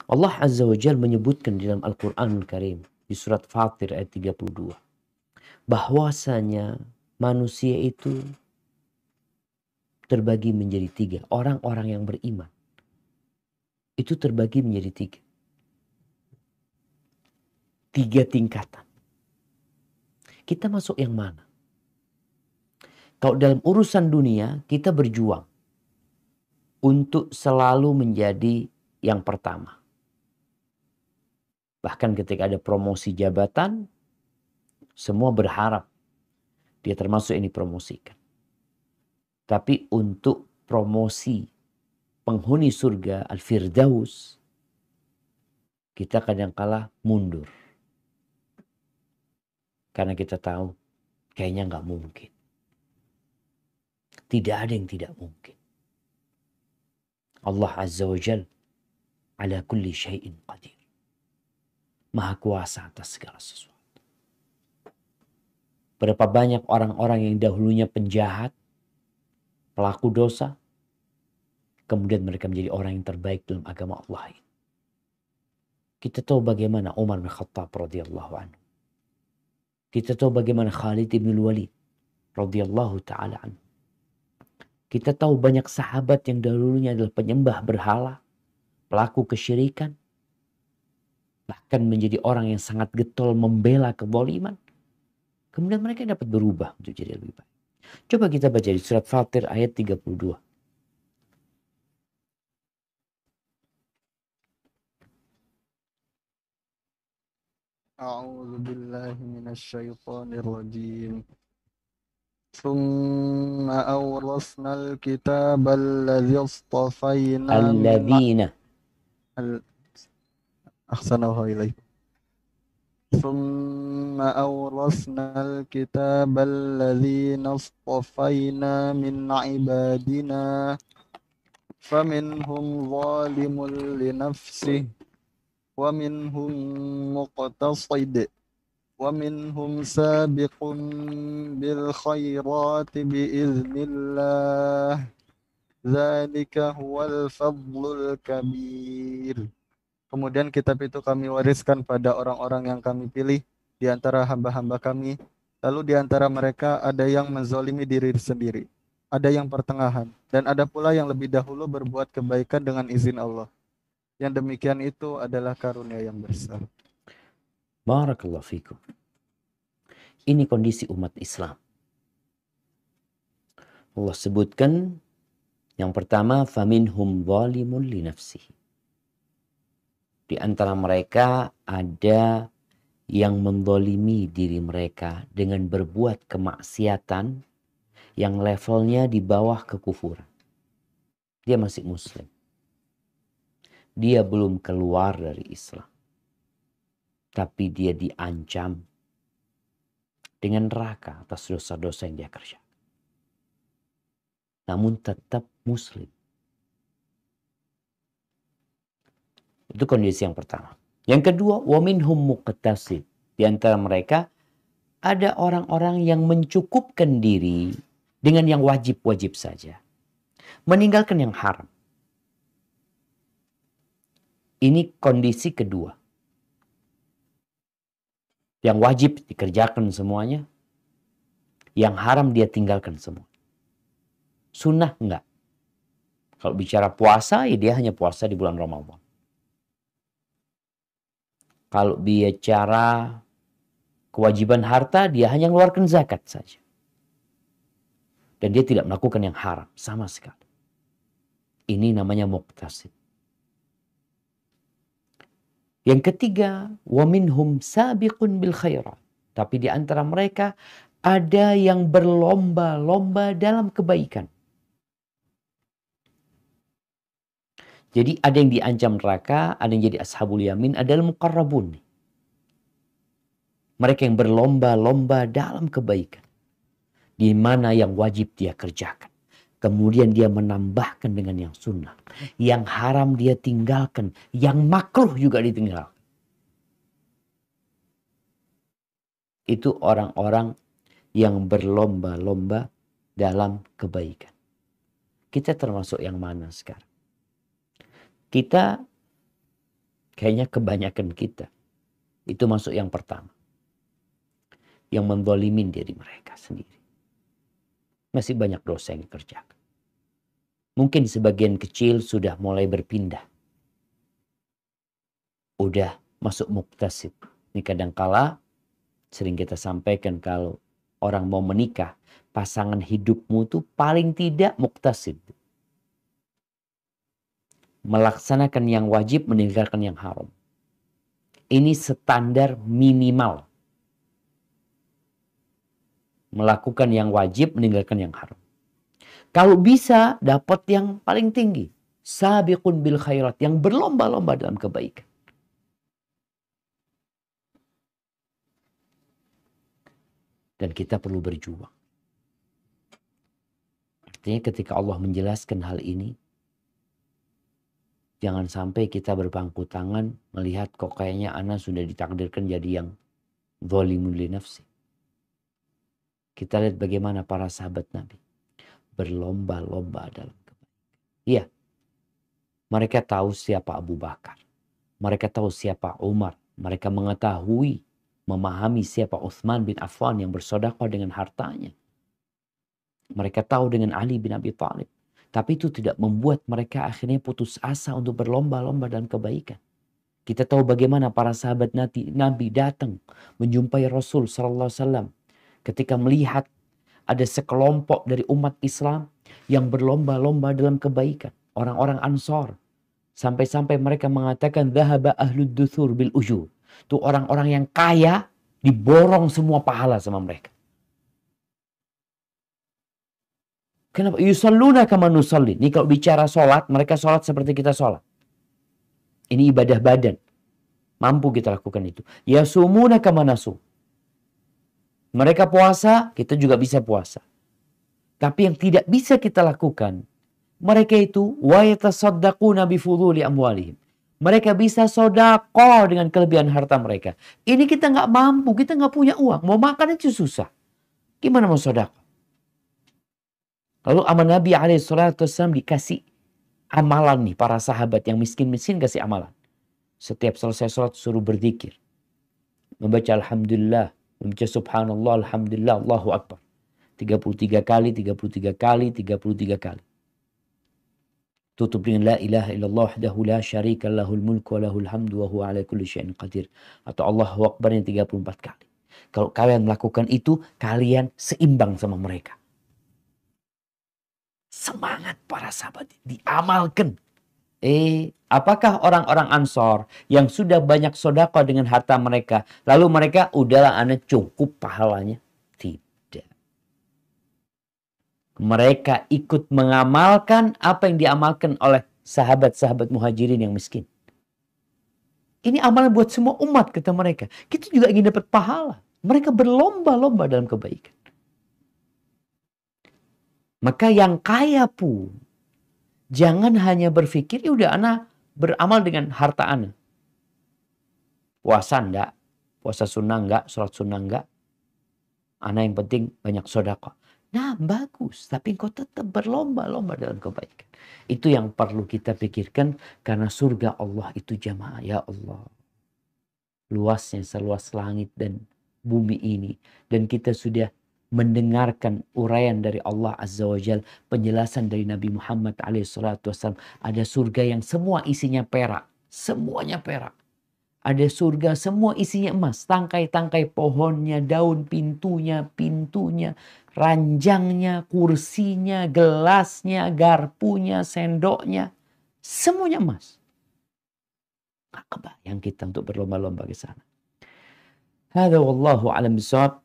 Allah Azza wa Jalla menyebutkan di dalam Al-Quranul Karim di surat Fatir ayat 32 bahwasanya manusia itu terbagi menjadi tiga. Orang-orang yang beriman itu terbagi menjadi tiga. Tiga tingkatan. Kita masuk yang mana? Kalau dalam urusan dunia kita berjuang untuk selalu menjadi yang pertama. Bahkan ketika ada promosi jabatan, semua berharap dia termasuk yang dipromosikan. Tapi untuk promosi penghuni surga Al-Firdaus, kita kadang-kala mundur. Karena kita tahu kayaknya nggak mungkin. Tidak ada yang tidak mungkin. Allah Azza wa Jal ala kulli syai'in qadir. Maha kuasa atas segala sesuatu. Berapa banyak orang-orang yang dahulunya penjahat, pelaku dosa, kemudian mereka menjadi orang yang terbaik dalam agama Allah ini. Kita tahu bagaimana Umar bin Khattab radhiyallahu anhu. Kita tahu bagaimana Khalid bin Walid radhiyallahu ta'ala anhu. Kita tahu banyak sahabat yang dahulunya adalah penyembah berhala, pelaku kesyirikan, bahkan menjadi orang yang sangat getol membela kezaliman. Kemudian mereka dapat berubah untuk jadi lebih baik. Coba kita baca di surat Fatir ayat 32. A'udzu billahi minasyaitonir rajim. ثم أورثنا الكتاب الذي اصطفينا من Alladzina. أحسن الله إليكم. ثم أورثنا الكتاب الذين اصطفينا من عبادنا فمنهم ظالم لنفسه ومنهم مقتصد ومنهم سابق بالخيرات بإذن الله ذلك هو الفضل الكبير. Kemudian kitab itu kami wariskan pada orang-orang yang kami pilih di antara hamba-hamba kami. Lalu di antara mereka ada yang menzolimi diri sendiri, ada yang pertengahan, dan ada pula yang lebih dahulu berbuat kebaikan dengan izin Allah. Yang demikian itu adalah karunia yang besar. Barakallahu fikum. Ini kondisi umat Islam. Allah sebutkan yang pertama, faminhum zalimun li nafsihi. Di antara mereka ada yang menzalimi diri mereka dengan berbuat kemaksiatan yang levelnya di bawah kekufuran. Dia masih muslim. Dia belum keluar dari Islam. Tapi dia diancam dengan neraka atas dosa-dosa yang dia kerjakan. Namun tetap muslim. Itu kondisi yang pertama. Yang kedua, waminhum muqtasid. Di antara mereka ada orang-orang yang mencukupkan diri dengan yang wajib-wajib saja. Meninggalkan yang haram. Ini kondisi kedua. Yang wajib dikerjakan semuanya. Yang haram dia tinggalkan semua. Sunnah enggak. Kalau bicara puasa, ya dia hanya puasa di bulan Ramadan. Kalau bicara kewajiban harta, dia hanya mengeluarkan zakat saja. Dan dia tidak melakukan yang haram sama sekali. Ini namanya muqtasid. Yang ketiga, waminhum sabiqun bil khairat. Tapi di antara mereka ada yang berlomba-lomba dalam kebaikan. Jadi ada yang diancam neraka, ada yang jadi ashabul yamin, ada yang muqarrabun. Mereka yang berlomba-lomba dalam kebaikan. Di mana yang wajib dia kerjakan. Kemudian dia menambahkan dengan yang sunnah. Yang haram dia tinggalkan. Yang makruh juga ditinggalkan. Itu orang-orang yang berlomba-lomba dalam kebaikan. Kita termasuk yang mana sekarang? Kita Kayaknya kebanyakan kita itu masuk yang pertama. Yang menzalimin diri mereka sendiri. Masih banyak dosa yang dikerjakan. Mungkin sebagian kecil sudah mulai berpindah. Udah masuk muktasid. Ini kadangkala sering kita sampaikan kalau orang mau menikah, pasangan hidupmu tuh paling tidak muktasid. Melaksanakan yang wajib, meninggalkan yang haram. Ini standar minimal. Melakukan yang wajib, meninggalkan yang haram. Kalau bisa, dapat yang paling tinggi. Sabiqun bil khairat, yang berlomba-lomba dalam kebaikan. Dan kita perlu berjuang. Artinya ketika Allah menjelaskan hal ini, jangan sampai kita berpangku tangan melihat kok kayaknya ana sudah ditakdirkan jadi yang zalimun li nafsi. Kita lihat bagaimana para sahabat Nabi berlomba-lomba dalam kebaikan. Iya, mereka tahu siapa Abu Bakar. Mereka tahu siapa Umar. Mereka mengetahui, memahami siapa Utsman bin Affan yang bersedekah dengan hartanya. Mereka tahu dengan Ali bin Abi Thalib. Tapi itu tidak membuat mereka akhirnya putus asa untuk berlomba-lomba dalam kebaikan. Kita tahu bagaimana para sahabat Nabi datang menjumpai Rasul sallallahu alaihi wasallam ketika melihat ada sekelompok dari umat Islam yang berlomba-lomba dalam kebaikan. Orang-orang Ansor. Sampai-sampai mereka mengatakan dhahaba ahlud duthur bil ujur. Itu orang-orang yang kaya diborong semua pahala sama mereka. Kenapa? Yusalluna kama nusalli. Ini kalau bicara sholat, mereka sholat seperti kita sholat. Ini ibadah badan. Mampu kita lakukan itu. Yasumuna kama nasum. Mereka puasa, kita juga bisa puasa. Tapi yang tidak bisa kita lakukan, mereka itu wa yatasaddaquna bifuduli amwalihim. Mereka bisa sodako dengan kelebihan harta mereka. Ini kita nggak mampu, kita nggak punya uang. Mau makan itu susah. Gimana mau sodako? Lalu sama Nabi SAW dikasih amalan nih. Para sahabat yang miskin-miskin kasih amalan. Setiap selesai sholat suruh berzikir. Membaca Alhamdulillah. Membaca Subhanallah, Alhamdulillah, Allahu Akbar. 33 kali, 33 kali, 33 kali. Tutup dengan la ilaha illallah wahdahu la syarika lahul mulku wa lahul hamdu wa huwa ala kulli syai'in qadir. Atau Allahu Akbar yang 34 kali. Kalau kalian melakukan itu, kalian seimbang sama mereka. Semangat para sahabat diamalkan. Apakah orang-orang Ansor yang sudah banyak sedekah dengan harta mereka, lalu mereka udahlah ana cukup pahalanya? Tidak. Mereka ikut mengamalkan apa yang diamalkan oleh sahabat-sahabat muhajirin yang miskin. Ini amalan buat semua umat, kata mereka. Kita juga ingin dapat pahala. Mereka berlomba-lomba dalam kebaikan. Maka yang kaya pun jangan hanya berpikir, ya udah ana beramal dengan harta ana. Puasa enggak, puasa sunnah enggak, sholat sunnah enggak. Ana yang penting banyak sedekah. Nah bagus, tapi engkau tetap berlomba-lomba dalam kebaikan. Itu yang perlu kita pikirkan karena surga Allah itu jamaah. Ya Allah, luasnya seluas langit dan bumi ini. Dan kita sudah mendengarkan uraian dari Allah Azza wa Jal, penjelasan dari Nabi Muhammad SAW. Ada surga yang semua isinya perak. Semuanya perak. Ada surga semua isinya emas. Tangkai-tangkai pohonnya, daun pintunya, ranjangnya, kursinya, gelasnya, garpunya, sendoknya. Semuanya emas. Gak kebayang kita untuk berlomba-lomba ke sana. Hadza wallahu a'lam bishawab.